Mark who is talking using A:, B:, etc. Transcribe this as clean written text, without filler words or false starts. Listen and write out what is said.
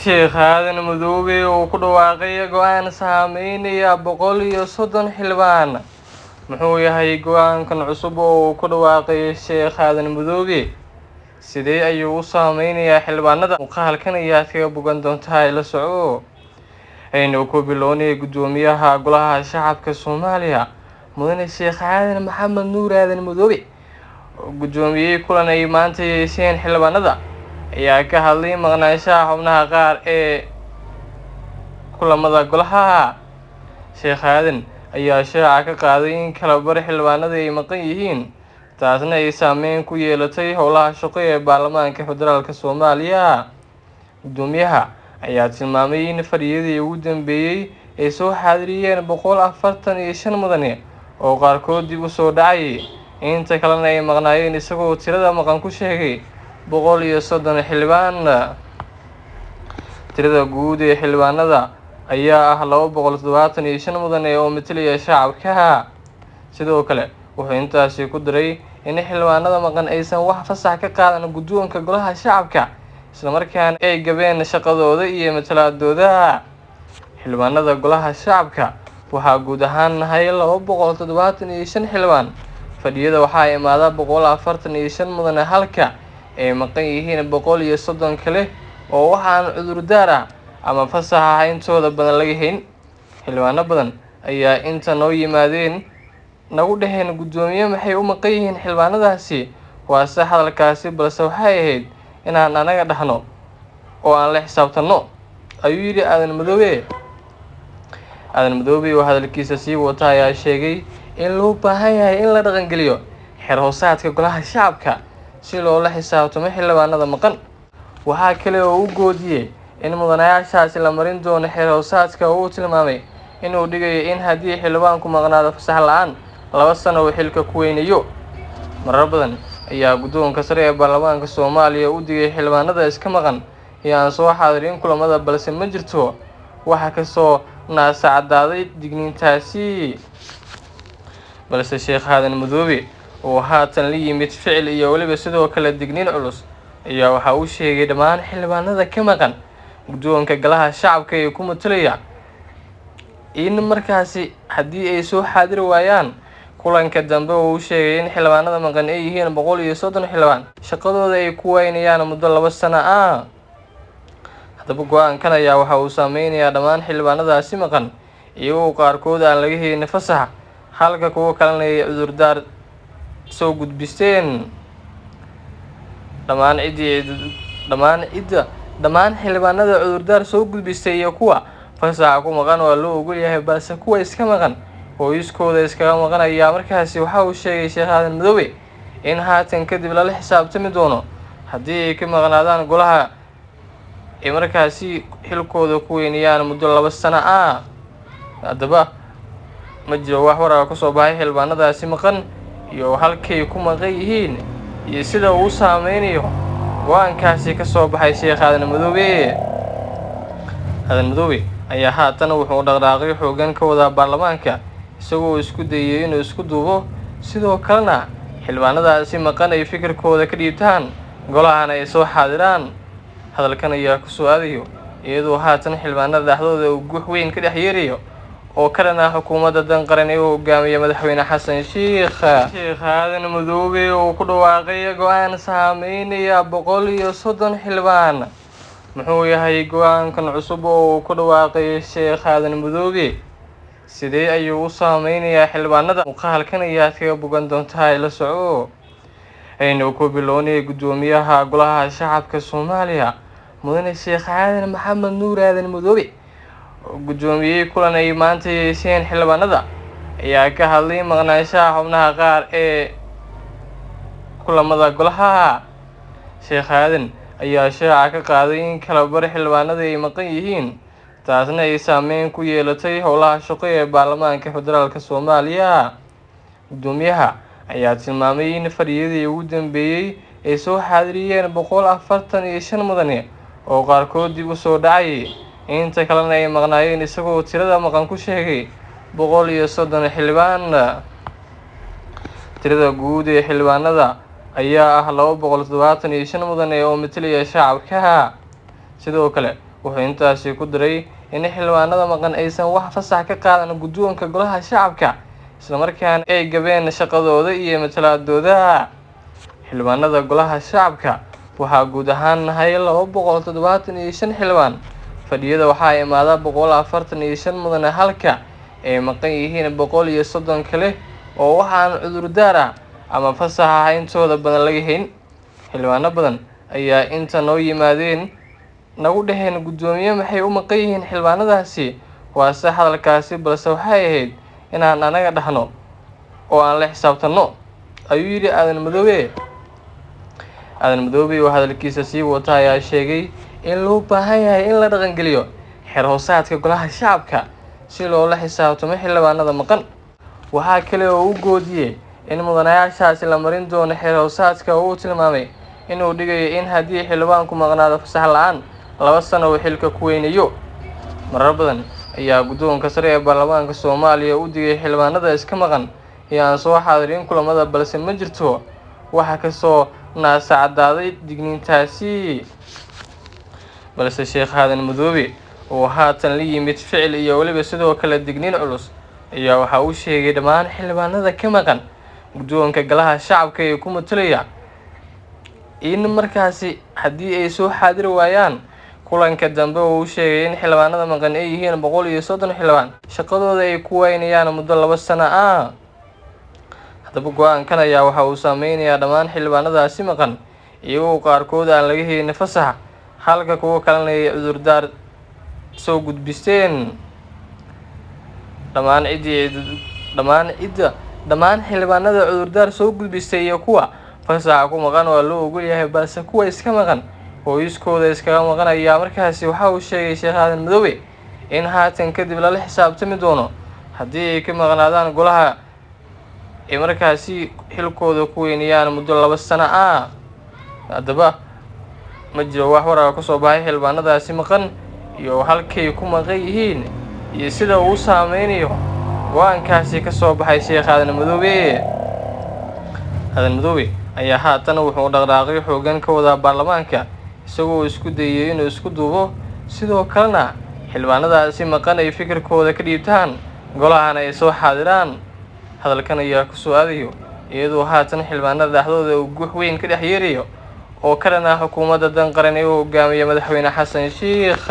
A: Sheekh Aadan Madoobe oo ku dhawaaqay go'aan saameynaya 130 xildhibaan. Muxuu yahay go'aankan cusub oo ku dhawaaqay Sheekh Aadan Madoobe? Sidee ayuu u saameynayaa xildhibaanada? Muuqaalkan ayaad kaga bogan doontaa ila soco. Aynu ku bilownay gudoomiyaha Golaha Shacabka Soomaaliya Mudane Sheekh Aadan Maxamed Nuur Aadan Madoobe gudoomiyay kulan ay maanta yeesheen xildhibaanada ayaa ka hadlay maqnaanshaha xubnaha qaar ee kulamada golaha. Sheekh Aadan ayaa shaaca ka qaaday in kala bar xildhibaanada ay maqan yihiin, taasna ay saameyn ku yeelatay howlaha shaqo ee baarlamaanka federaalka Soomaaliya. Gudoomiyaha ayaa tilmaamay in fadhiyadii ugu dambeeyay ay soo xaadiriyeen 145 mudane oo qaarkood dib u soo dhacay, inta kalena ay maqnaayeen, isagoo tirada maqan ku sheegay 130 xildhibaan. Tirada guud ee xildhibaanada ayaa ah 275 mudane oo matalaya shacabka. Sidoo kale wuxuu intaasi ku daray in xildhibaanada maqan aysan wax fasax ka qaadan guddoonka Golaha Shacabka, isla markaana ay gabeen shaqadooda iyo matalaadooda. Xildhibaanada Golaha Shacabka waxaa guud ahaan nahay 275 xildhibaan. Fadhiyada waxaa imaada 145 mudane halka ay maqan yihiin 130 kale oo waxaan cudurdaar ah ama fasax ah intooda badan laga hayn. Xildhibaano badan ayaa inta noo yimaadeen nagu dhaheen gudoomiye maxay u maqan yihiin xildhibaanadaasi. Waa sax hadalkaasi, balse waxay ahayd inaan anaga dhahno oo aan la xisaabtano, ayuu yidhi Aadan Madoobe. Aadan Madoobe oo hadalkiisa sii wata ayaa sheegay in loo baahan yahay in la dhaqangeliyo xeer hoosaadka Golaha Shacabka si loola xisaabtamo xildhibaanada maqan. Waxaa kale oo uu goodiyay in mudanayaashaasi la marin doono xeer hoosaadka oo uu tilmaamay inuu dhigayo in haddii xildhibaanku maqnaado fasax la'aan 2 sano uu xilka ku weynayo. Marar badan ayaa guddoonka sare ee baarlamaanka Soomaaliya u digay xildhibaanada iska maqan iyo aan soo xaadirin kulamada, balse ma jirto waxa ka soo naasacadaaday digniintaasi. Balse Sheekh Aadan Madoobe oo haatan la yimid ficil iyo waliba sidoo kale digniin culus ayaa waxa uu sheegay dhammaan xildhibaanada ka maqan guddoonka Golaha Shacabka ee ku matalaya in markaasi haddii ay soo xaadir waayaan kulanka dambe, uu sheegay in xildhibaanada maqan ay yihiin 130 xildhibaan, shaqadooda ay ku waynayaan muddo 2 sano ah. Haddaba go'aankan ayaa waxa uu saameynayaa dhammaan xildhibaanadaasi maqan, iyagoo qaarkood aan laga helin fasax halka kuwa kalena ay cudurdaar soo gudbisteen. Dhammaan xildhibaanada cudurdaar soo gudbistay iyo kuwa fasaxa ku maqan waa loo ogol yahay, balse kuwa iska maqan hooyiskooda iskaga maqan ayaa markaasi waxa uu sheegay Sheekh Aadan Madoobe in haatan kadib lala xisaabtami doono haddii ay ka maqnaadaan golaha ay markaasi xilkooda ku weynayaan muddo 2 sano ah. Haddaba ma jiro wax warar ka soo baxay xildhibaanadaasi maqan iyo halkay ku maqan yihiin iyo sida uu saameynayo go'aankaasi ka soo baxay Sheekh Aadan Madoobe. Aadan Madoobe ayaa haatan wuxuu dhaqdhaqaaqyo xooggan ka wadaa baarlamaanka, isagoo isku dayay inuu isku duubo, sidoo kalena xildhibaanadaasi maqan ay fikirkooda ka dhiibtaan golahana ay soo xaadiraan. Hadalkan ayaa ku soo aadayo iyadoo haatan xildhibaanada dhexdooda uu guux weyn ka dhex yeerayo oo ka dhan ah xukuumadda dan qaran ee uu hogaamiyo madaxweyne Xasan Sheekh. Sheekh Aadan Madoobe oo ku dhawaaqay go'aan saameynaya 130 xildhibaan. Muxuu yahay go'aankan cusub oo ku dhawaaqay Sheekh Aadan Madoobe? Sidee ayuu u saameynayaa xildhibaanada? Muuqaalkan ayaad kaga bogan doontaa ila soco. Aynu ku bilownay gudoomiyaha Golaha Shacabka Soomaaliya Mudane Sheekh Aadan Maxamed Nuur Aadan Madoobe gudoomiyay kulan ay maanta yeesheen xildhibaanada ayaa ka hadlay maqnaanshaha xubnaha qaar ee kulamada golaha. Sheekh Aadan ayaa shaaca ka qaaday in kala bar xildhibaanada ay maqan yihiin, taasna ay saameyn ku yeelatay howlaha shaqo ee baarlamaanka federaalka Soomaaliya. Gudoomiyaha ayaa tilmaamay in fadhiyadii ugu dambeeyay ay soo xaadiriyeen 145 mudane oo qaarkood dib u soo dhacay, inta kalena ay maqnaayeen, isagoo tirada maqan ku sheegay 130 xildhibaan. Tirada guud ee xildhibaanada ayaa ah 275 mudane oo matalaya shacabka. Sidoo kale wuxuu intaasi ku daray in xildhibaanada maqan aysan wax fasax ka qaadan guddoonka golaha shacabka isla markaana ay gabeen shaqadooda iyo matalaadooda. xildhibaanada golaha shacabka waxaa guud ahaan nahay 275 xildhibaan, fadhiyada waxaa imaada 145 mudane halka ay maqan yihiin 130 kale oo waxaan cudurdaar ah ama fasax ah intooda badan laga hayn. xildhibaano badan ayaa inta noo yimaadeen nagu dhaheen guddoomiye maxay u maqan yihiin xildhibaanadaasi, waa sax hadalkaasi, balse waxay ahayd inaan anaga dhahno oo aan la xisaabtano, ayuu yidhi aadan madoobe. aadan madoobe oo hadalkiisa sii wata ayaa sheegay in loo baahan yahay in la dhaqangeliyo xeer hoosaadka golaha shacabka si loola xisaabtamo xildhibaanada maqan. waxaa kale oo uu goodiyey in mudanayaashaasi la marin doono xeer hoosaadka oo uu tilmaamay inuu dhigayo in haddii xildhibaanku maqnaado fasax la-aan 2 sano uu xilka ku weynayo. marar badan ayaa guddoonka sare ee baarlamaanka Soomaaliya u digay xildhibaanada iska maqan iyo aan soo xaadirin kulamada, balse ma jirto waxa ka soo naasacadaaday digniintaasi. balse Sheekh Aadan Madoobe oo haatan la yimid ficil iyo waliba sidoo kale digniin culus ayaa waxa uu sheegay dhammaan xildhibaanada ka maqan guddoonka golaha shacabka ee ku matalaya in markaasi haddii ay soo xaadiri waayaan kulanka dambe uu sheegay in xildhibaanada maqan ay yihiin 130 xildhibaan, shaqadooda ay ku waynayaan muddo 2 sano ah. haddaba go-aankan ayaa waxa uu saameynayaa dhammaan xildhibaanadaasi maqan, iyagoo qaarkood aan laga helin fasax halka kuwa kalena ay cudurdaar soo gudbisteen. dhammaan xildhibaanada cudurdaar soo gudbistay iyo kuwa fasaxa ku maqan waa loo ogol yahay, balse kuwa iska maqan hooyiskooda iskaga maqan ayaa markaasi waxa uu sheegay Sheekh Aadan Madoobe in haatan kadib lala xisaabtami doono haddii ay ka maqnaadaan golaha ay markaasi xilkooda ku weynayaan muddo 2 sano ah. haddaba ma jiro wax warar ka soo baxay xildhibaanadaasi maqan iyo halkay ku maqan yihiin iyo sida uu saameynayo go-aankaasi ka soo baxay Sheekh Aadan Madoobe. aadan madoobe ayaa haatan wuxuu dhaqdhaqaaqyo xoogan ka wadaa baarlamaanka isagoo isku dayay inuu isku duubo, sidoo kalena xildhibaanadaasi maqan ay fikirkooda ka dhiibtaan golahana ay soo xaadiraan. hadalkan ayaa ku soo aadayo iyadoo haatan xildhibaanada dhexdooda uu guux weyn ka dhex yeerayo oo ka dhan ah xukuumadda dan qaran ee uu hogaamiyo madaxweyne xasan sheekh.